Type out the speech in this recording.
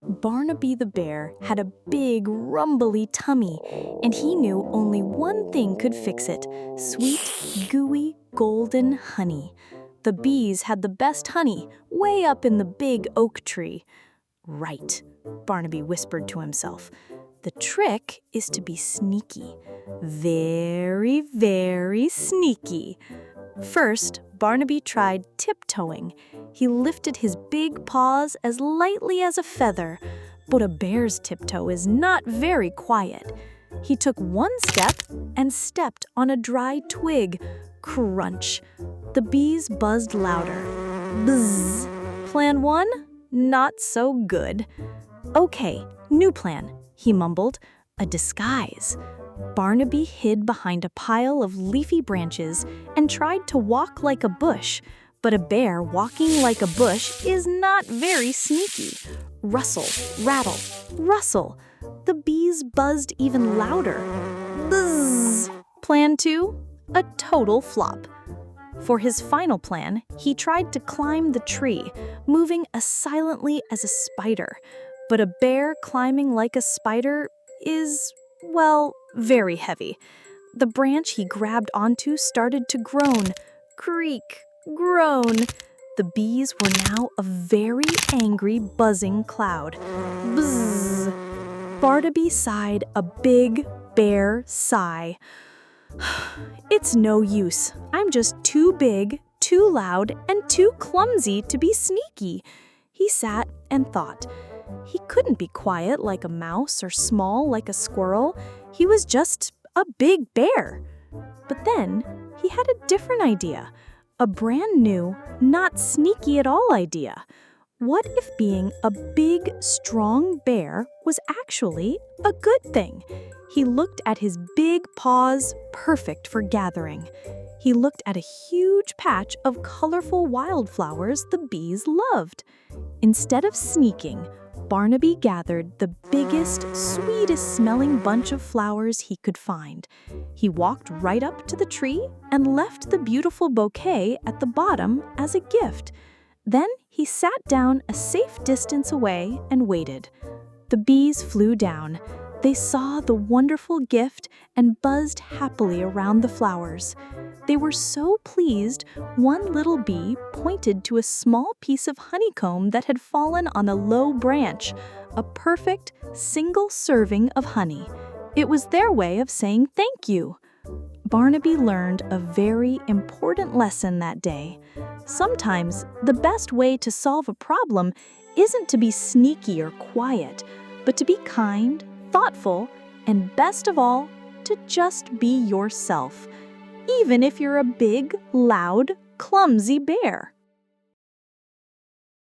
Barnaby the Bear had a big, rumbly tummy, and he knew only one thing could fix it: sweet, gooey, golden honey. The bees had the best honey, way up in the big oak tree. Right, Barnaby whispered to himself. The trick is to be sneaky. Very, very sneaky. First, Barnaby tried tiptoeing. He lifted his big paws as lightly as a feather, but a bear's tiptoe is not very quiet. He took one step and stepped on a dry twig. Crunch! The bees buzzed louder. Buzz! Plan 1? Not so good. Okay, new plan, he mumbled. A disguise. Barnaby hid behind a pile of leafy branches and tried to walk like a bush, but a bear walking like a bush is not very sneaky. Rustle, rattle, rustle. The bees buzzed even louder. Buzz! Plan 2? A total flop. For his final plan, he tried to climb the tree, moving as silently as a spider. But a bear climbing like a spider is, well, very heavy. The branch he grabbed onto started to groan. Creak, groan. The bees were now a very angry, buzzing cloud. Buzz! Barnaby sighed a big bear sigh. It's no use. I'm just too big, too loud, and too clumsy to be sneaky. He sat and thought. He couldn't be quiet like a mouse or small like a squirrel. He was just a big bear. But then he had a different idea, a brand new, not sneaky at all idea. What if being a big, strong bear was actually a good thing? He looked at his big paws, perfect for gathering. He looked at a huge patch of colorful wildflowers the bees loved. Instead of sneaking, Barnaby gathered the biggest, sweetest-smelling bunch of flowers he could find. He walked right up to the tree and left the beautiful bouquet at the bottom as a gift. Then he sat down a safe distance away and waited. The bees flew down. They saw the wonderful gift and buzzed happily around the flowers. They were so pleased, one little bee pointed to a small piece of honeycomb that had fallen on a low branch, a perfect, single serving of honey. It was their way of saying thank you. Barnaby learned a very important lesson that day. Sometimes the best way to solve a problem isn't to be sneaky or quiet, but to be kind, thoughtful, and best of all, to just be yourself, even if you're a big, loud, clumsy bear.